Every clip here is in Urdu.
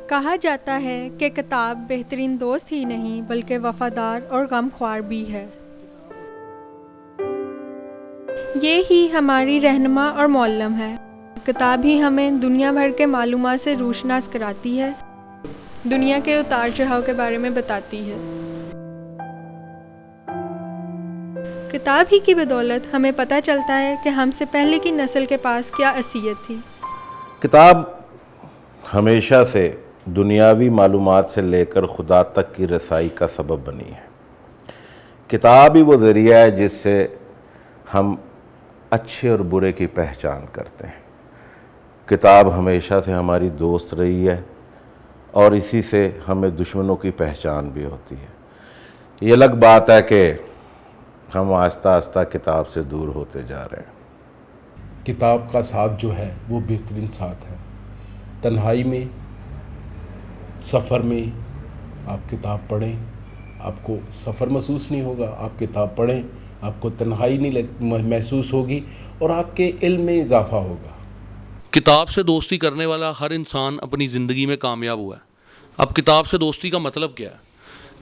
کہا جاتا ہے کہ کتاب بہترین دوست ہی نہیں بلکہ وفادار اور غمخوار بھی ہے۔ یہ ہی ہماری رہنما اور معلم ہے۔ کتاب ہی ہمیں دنیا بھر کے معلومات سے روشناس کراتی ہے، دنیا کے اتار چڑھاؤ کے بارے میں بتاتی ہے۔ کتاب ہی کی بدولت ہمیں پتہ چلتا ہے کہ ہم سے پہلے کی نسل کے پاس کیا اصیت تھی۔ کتاب ہمیشہ سے دنیاوی معلومات سے لے کر خدا تک کی رسائی کا سبب بنی ہے۔ کتاب ہی وہ ذریعہ ہے جس سے ہم اچھے اور برے کی پہچان کرتے ہیں۔ کتاب ہمیشہ سے ہماری دوست رہی ہے اور اسی سے ہمیں دشمنوں کی پہچان بھی ہوتی ہے۔ یہ الگ بات ہے کہ ہم آہستہ آہستہ کتاب سے دور ہوتے جا رہے ہیں۔ کتاب کا ساتھ جو ہے وہ بہترین ساتھ ہے۔ تنہائی میں، سفر میں آپ کتاب پڑھیں، آپ کو سفر محسوس نہیں ہوگا۔ آپ کتاب پڑھیں، آپ کو تنہائی نہیں محسوس ہوگی اور آپ کے علم میں اضافہ ہوگا۔ کتاب سے دوستی کرنے والا ہر انسان اپنی زندگی میں کامیاب ہوا ہے۔ اب کتاب سے دوستی کا مطلب کیا ہے؟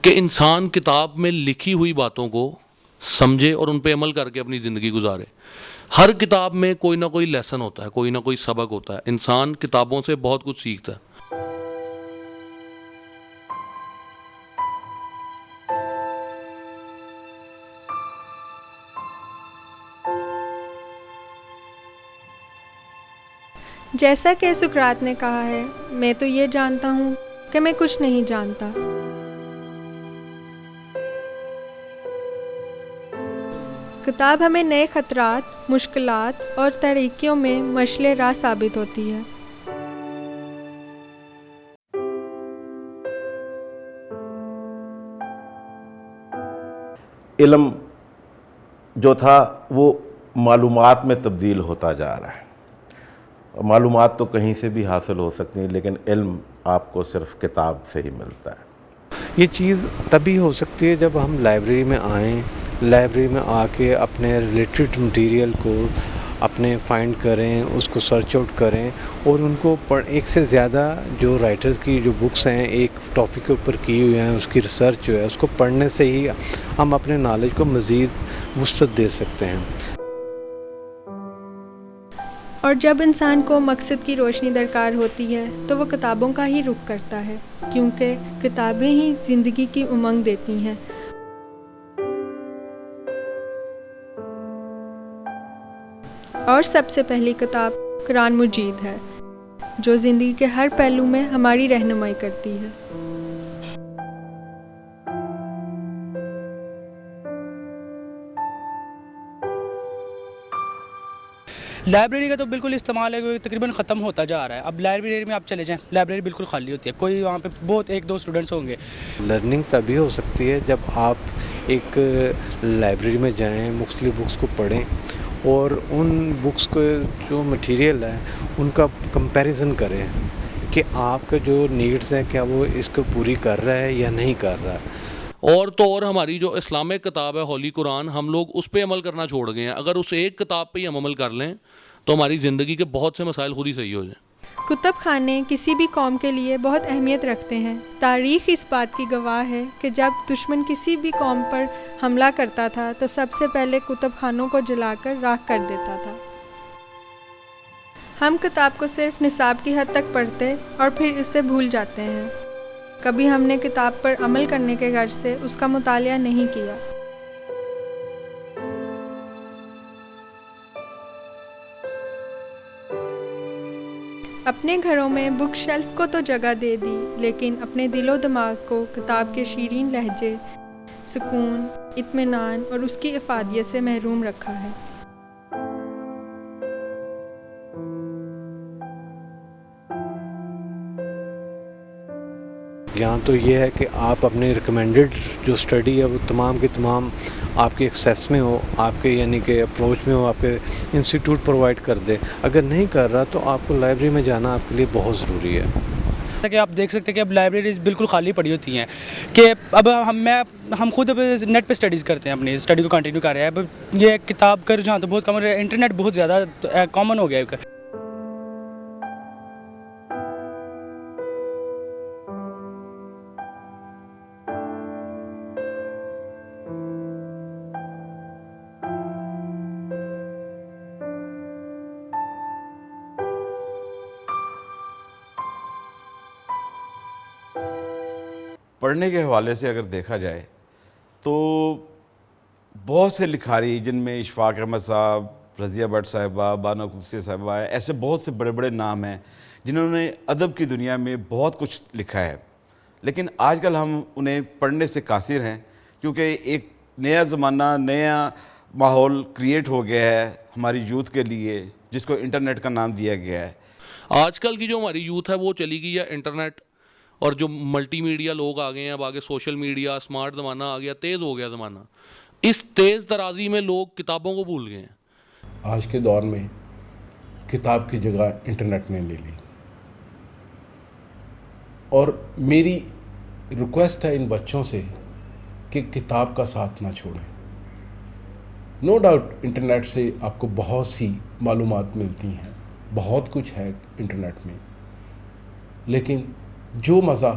کہ انسان کتاب میں لکھی ہوئی باتوں کو سمجھے اور ان پہ عمل کر کے اپنی زندگی گزارے۔ ہر کتاب میں کوئی نہ کوئی لیسن ہوتا ہے، کوئی نہ کوئی سبق ہوتا ہے۔ انسان کتابوں سے بہت کچھ سیکھتا ہے۔ جیسا کہ سقراط نے کہا ہے، میں تو یہ جانتا ہوں کہ میں کچھ نہیں جانتا۔ کتاب ہمیں نئے خطرات، مشکلات اور طریقوں میں مشعل راہ ثابت ہوتی ہے۔ علم جو تھا وہ معلومات میں تبدیل ہوتا جا رہا ہے۔ معلومات تو کہیں سے بھی حاصل ہو سکتی ہیں، لیکن علم آپ کو صرف کتاب سے ہی ملتا ہے۔ یہ چیز تبھی ہو سکتی ہے جب ہم لائبریری میں آئیں، لائبریری میں آ کے اپنے ریلیٹڈ مٹیریل کو اپنے فائنڈ کریں، اس کو سرچ آؤٹ کریں اور ان کو ایک سے زیادہ جو رائٹرز کی جو بکس ہیں ایک ٹاپک کے اوپر کی ہوئی ہیں، اس کی ریسرچ جو ہے اس کو پڑھنے سے ہی ہم اپنے نالج کو مزید وسعت دے سکتے ہیں۔ اور جب انسان کو مقصد کی روشنی درکار ہوتی ہے تو وہ کتابوں کا ہی رخ کرتا ہے، کیونکہ کتابیں ہی زندگی کی امنگ دیتی ہیں۔ اور سب سے پہلی کتاب قرآن مجید ہے، جو زندگی کے ہر پہلو میں ہماری رہنمائی کرتی ہے۔ لائبریری کا تو بالکل استعمال ہے تقریباً ختم ہوتا جا رہا ہے۔ اب لائبریری میں آپ چلے جائیں، لائبریری بالکل خالی ہوتی ہے، کوئی وہاں پہ بہت ایک دو اسٹوڈنٹس ہوں گے۔ لرننگ تبھی ہو سکتی ہے جب آپ ایک لائبریری میں جائیں، مختلف بکس کو پڑھیں اور ان بکس کو جو مٹیریل ہے ان کا کمپیریزن کریں کہ آپ کا جو نیڈز ہیں کیا وہ اس کو پوری کر رہا ہے یا نہیں کر رہا ہے۔ اور تو اور ہماری جو اسلامک کتاب ہے ہولی قرآن، ہم لوگ اس پہ عمل کرنا چھوڑ گئے ہیں۔ اگر اس ایک کتاب پہ ہی ہم عمل کر لیں تو ہماری زندگی کے بہت سے مسائل خود ہی صحیح ہو جائیں۔ کتب خانے کسی بھی قوم کے لیے بہت اہمیت رکھتے ہیں۔ تاریخ اس بات کی گواہ ہے کہ جب دشمن کسی بھی قوم پر حملہ کرتا تھا تو سب سے پہلے کتب خانوں کو جلا کر راکھ کر دیتا تھا۔ ہم کتاب کو صرف نصاب کی حد تک پڑھتے اور پھر اسے بھول جاتے ہیں۔ کبھی ہم نے کتاب پر عمل کرنے کے غرض سے اس کا مطالعہ نہیں کیا۔ اپنے گھروں میں بک شیلف کو تو جگہ دے دی، لیکن اپنے دل و دماغ کو کتاب کے شیرین لہجے، سکون، اطمینان اور اس کی افادیت سے محروم رکھا ہے۔ یہاں تو یہ ہے کہ آپ اپنے ریکمینڈڈ جو اسٹڈی ہے وہ تمام کی تمام آپ کے ایکسیس میں ہو، آپ کے یعنی کہ اپروچ میں ہو، آپ کے انسٹیٹیوٹ پرووائڈ کر دے۔ اگر نہیں کر رہا تو آپ کو لائبریری میں جانا آپ کے لیے بہت ضروری ہے۔ کہ آپ دیکھ سکتے ہیں کہ اب لائبریریز بالکل خالی پڑی ہوتی ہیں، کہ اب ہم خود اب نیٹ پہ اسٹڈیز کرتے ہیں، اپنی اسٹڈی کو کنٹینیو کر رہے ہیں۔ اب یہ کتاب کا رجحان تو بہت کم ہو رہا ہے، انٹرنیٹ بہت زیادہ کامن ہو گیا ہے۔ پڑھنے کے حوالے سے اگر دیکھا جائے تو بہت سے لکھاری جن میں اشفاق احمد صاحب، رضیہ بٹ صاحبہ، بانو قدسیہ صاحبہ، ایسے بہت سے بڑے بڑے نام ہیں جنہوں نے ادب کی دنیا میں بہت کچھ لکھا ہے، لیکن آج کل ہم انہیں پڑھنے سے قاصر ہیں کیونکہ ایک نیا زمانہ، نیا ماحول کریٹ ہو گیا ہے ہماری یوتھ کے لیے، جس کو انٹرنیٹ کا نام دیا گیا ہے۔ آج کل کی جو ہماری یوتھ ہے وہ چلی گئی ہے انٹرنیٹ، اور جو ملٹی میڈیا لوگ آ گئے ہیں، اب آگے سوشل میڈیا، اسمارٹ زمانہ آ گیا، تیز ہو گیا زمانہ۔ اس تیز ترازی میں لوگ کتابوں کو بھول گئے ہیں۔ آج کے دور میں کتاب کی جگہ انٹرنیٹ نے لے لی، اور میری ریکویسٹ ہے ان بچوں سے کہ کتاب کا ساتھ نہ چھوڑیں۔ نو ڈاؤٹ انٹرنیٹ سے آپ کو بہت سی معلومات ملتی ہیں، بہت کچھ ہے انٹرنیٹ میں، لیکن جو مزہ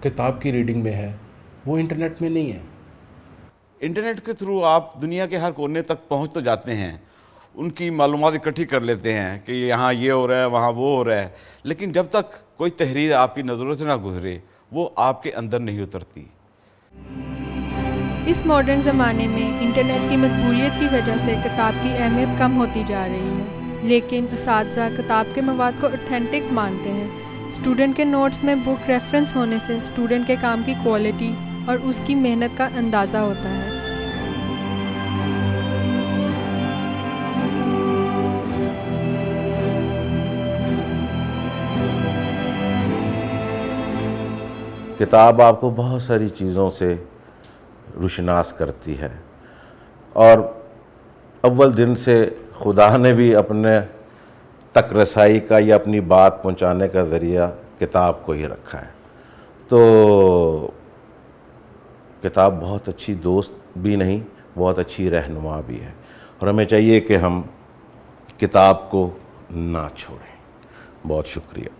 کتاب کی ریڈنگ میں ہے وہ انٹرنیٹ میں نہیں ہے۔ انٹرنیٹ کے تھرو آپ دنیا کے ہر کونے تک پہنچ تو جاتے ہیں، ان کی معلومات اکٹھی کر لیتے ہیں کہ یہاں یہ ہو رہا ہے، وہاں وہ ہو رہا ہے، لیکن جب تک کوئی تحریر آپ کی نظروں سے نہ گزرے وہ آپ کے اندر نہیں اترتی۔ اس ماڈرن زمانے میں انٹرنیٹ کی مقبولیت کی وجہ سے کتاب کی اہمیت کم ہوتی جا رہی ہے، لیکن اساتذہ کتاب کے مواد کو اوتھینٹک مانتے ہیں۔ اسٹوڈنٹ کے نوٹس میں بک ریفرنس ہونے سے اسٹوڈنٹ کے کام کی کوالٹی اور اس کی محنت کا اندازہ ہوتا ہے۔ کتاب آپ کو بہت ساری چیزوں سے روشناس کرتی ہے، اور اول دن سے خدا نے بھی اپنے تک رسائی کا یا اپنی بات پہنچانے کا ذریعہ کتاب کو ہی رکھا ہے۔ تو کتاب بہت اچھی دوست بھی نہیں، بہت اچھی رہنما بھی ہے، اور ہمیں چاہیے کہ ہم کتاب کو نہ چھوڑیں۔ بہت شکریہ۔